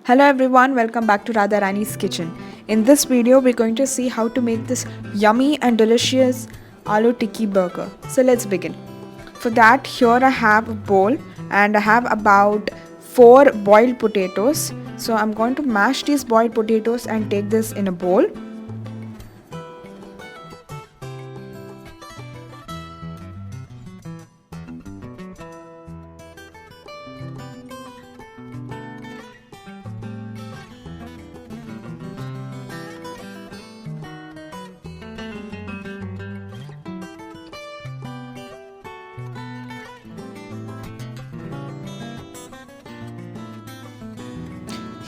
Hello everyone, welcome back to Radharani's kitchen. In this video, we're going to see how to make this yummy and delicious Aloo Tikki burger. So let's begin. For that, here I have a bowl and I have about 4 boiled potatoes. So I'm going to mash these boiled potatoes and take this in a bowl.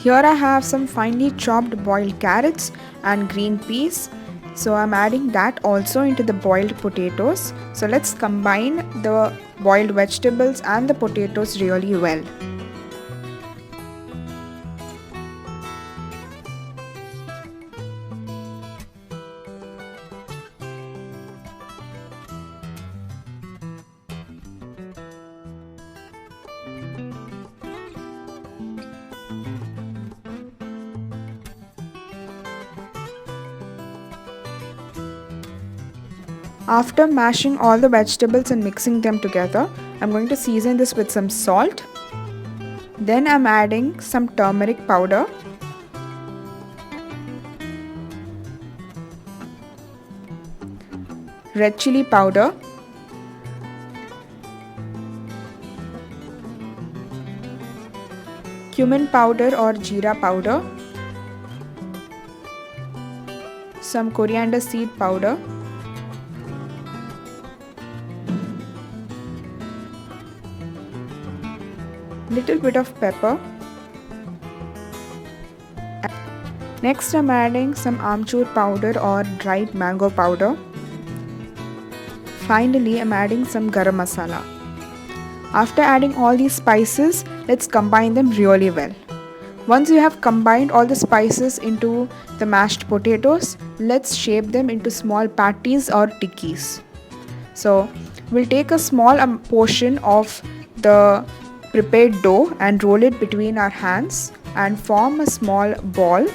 Here I have some finely chopped boiled carrots and green peas. So I'm adding that also into the boiled potatoes. So let's combine the boiled vegetables and the potatoes really well. After mashing all the vegetables and mixing them together, I'm going to season this with some salt. Then I'm adding some turmeric powder, red chilli powder, cumin powder or jeera powder, some coriander seed powder, little bit of pepper. Next I'm adding some Amchur powder or dried mango powder. Finally I'm adding some Garam Masala. After adding all these spices, let's combine them really well. Once you have combined all the spices into the mashed potatoes, let's shape them into small patties or tikkis. So we'll take a small portion of the prepared dough and roll it between our hands and form a small ball,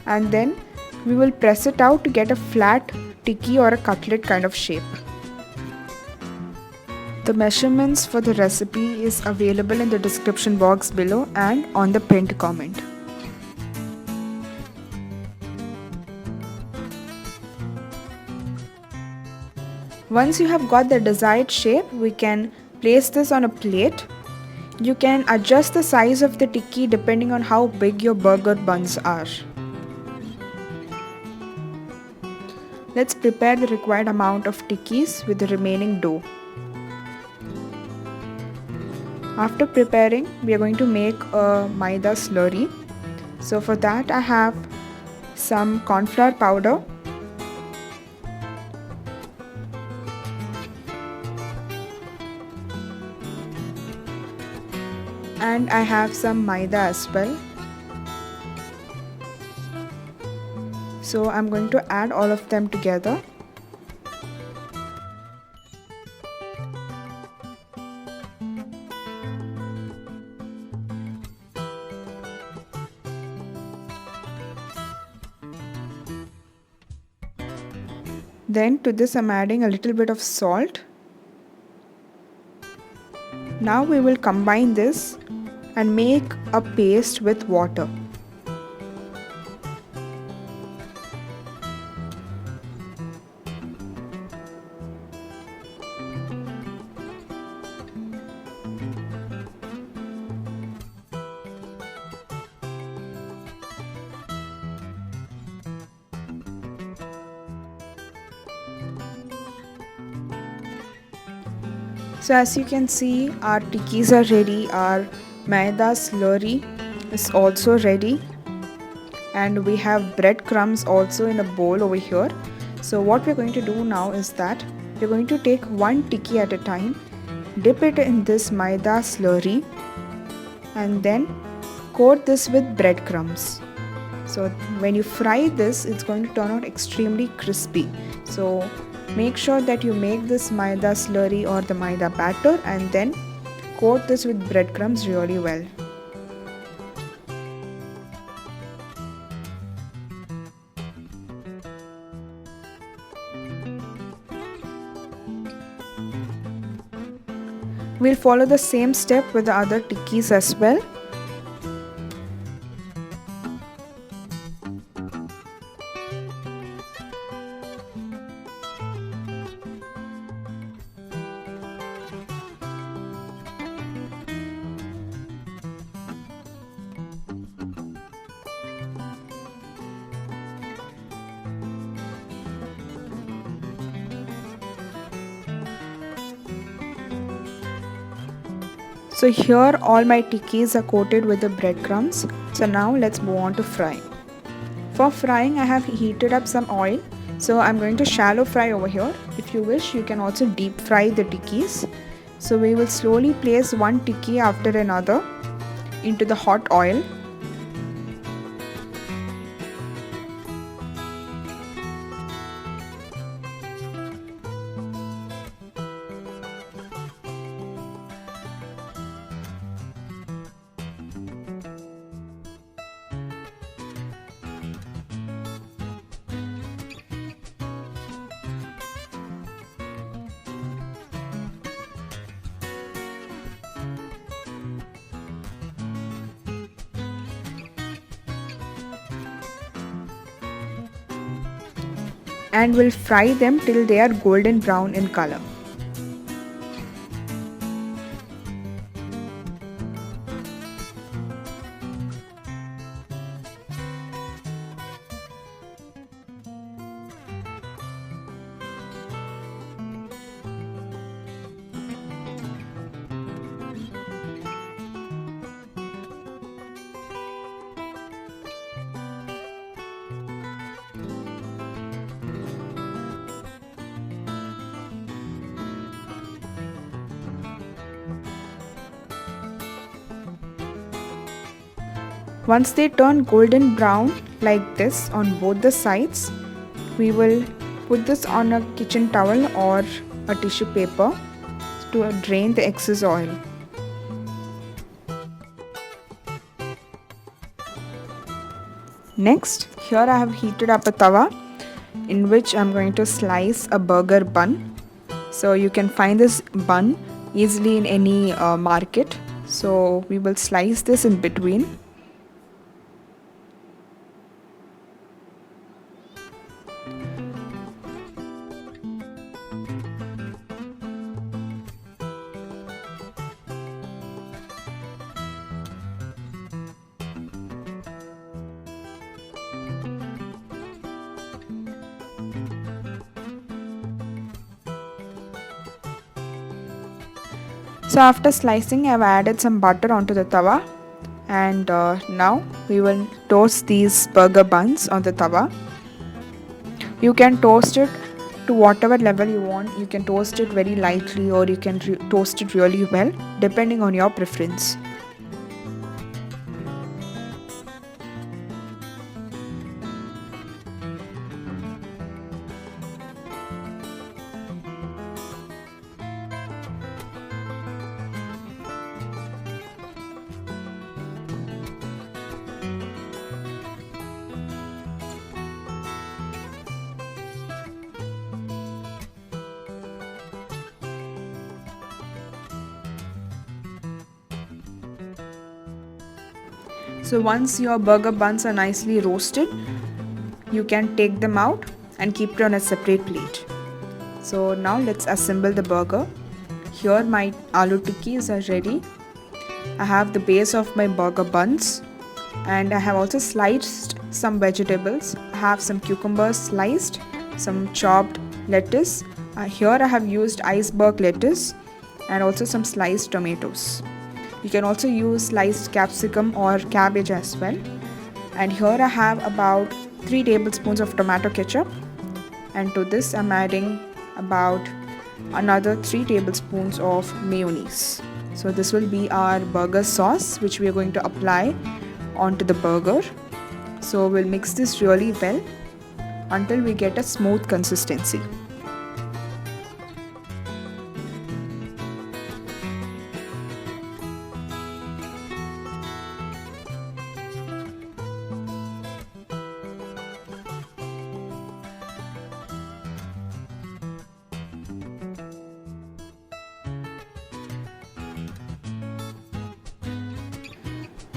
and then we will press it out to get a flat tikki or a cutlet kind of shape. The measurements for the recipe is available in the description box below and on the pinned comment. Once you have got the desired shape, we can place this on a plate. You can adjust the size of the tikki depending on how big your burger buns are. Let's prepare the required amount of tikkis with the remaining dough. After preparing, we are going to make a Maida slurry. So for that I have some cornflour powder, and I have some Maida as well. So I'm going to add all of them together. Then to this I'm adding a little bit of salt. Now we will combine this and make a paste with water. So as you can see, our tikkis are ready, our Maida slurry is also ready, and we have breadcrumbs also in a bowl over here. So what we're going to do now is that we're going to take one tikki at a time, dip it in this Maida slurry, and then coat this with breadcrumbs. So when you fry this, it's going to turn out extremely crispy. So make sure that you make this Maida slurry or the Maida batter and then coat this with breadcrumbs really well. We'll follow the same step with the other tikkis as well. So here all my tikkis are coated with the breadcrumbs. So now let's move on to fry. For frying I have heated up some oil. So I'm going to shallow fry over here. If you wish you can also deep fry the tikkis. So we will slowly place one tikki after another into the hot oil. And we'll fry them till they are golden brown in color. Once they turn golden brown like this on both the sides, we will put this on a kitchen towel or a tissue paper to drain the excess oil. Next, here I have heated up a tawa in which I am going to slice a burger bun. So you can find this bun easily in any market. So we will slice this in between. So after slicing, I have added some butter onto the tawa, and now we will toast these burger buns on the tawa. You can toast it to whatever level you want. You can toast it very lightly or you can toast it really well depending on your preference. So once your burger buns are nicely roasted, you can take them out and keep it on a separate plate. So now let's assemble the burger. Here my aloo tikkis are ready. I have the base of my burger buns and I have also sliced some vegetables. I have some cucumbers sliced, some chopped lettuce. Here I have used iceberg lettuce and also some sliced tomatoes. You can also use sliced capsicum or cabbage as well. And here I have about 3 tablespoons of tomato ketchup, and to this I'm adding about another 3 tablespoons of mayonnaise. So this will be our burger sauce which we are going to apply onto the burger. So we'll mix this really well until we get a smooth consistency.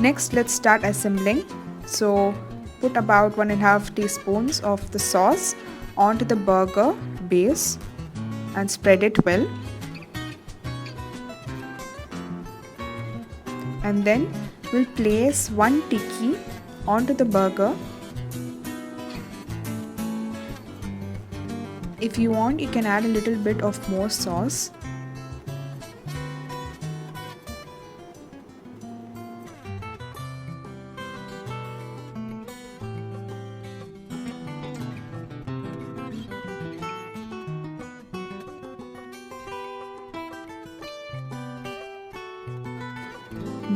Next, let's start assembling. So put about 1.5 teaspoons of the sauce onto the burger base and spread it well. And then we'll place 1 tikki onto the burger. If you want, you can add a little bit of more sauce.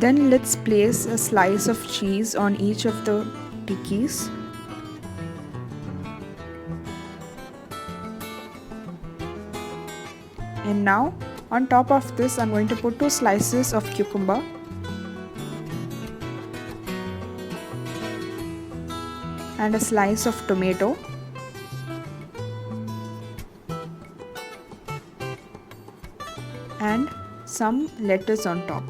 Then let's place a slice of cheese on each of the tikkis. And now on top of this I'm going to put 2 slices of cucumber and a slice of tomato and some lettuce on top.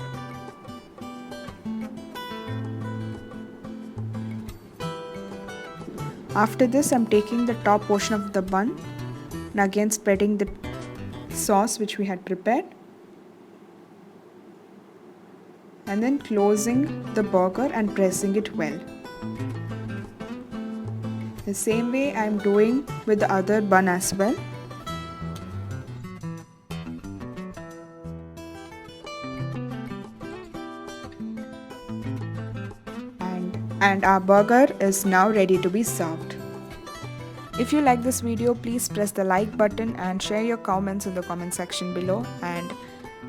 After this, I'm taking the top portion of the bun and again spreading the sauce which we had prepared, and then closing the burger and pressing it well. The same way I'm doing with the other bun as well. And our burger is now ready to be served. If you like this video, please press the like button and share your comments in the comment section below, and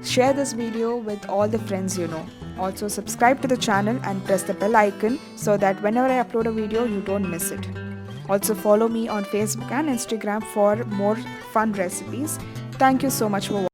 share this video with all the friends you know. Also subscribe to the channel and press the bell icon so that whenever I upload a video you don't miss it. Also follow me on Facebook and Instagram for more fun recipes. Thank you so much for watching.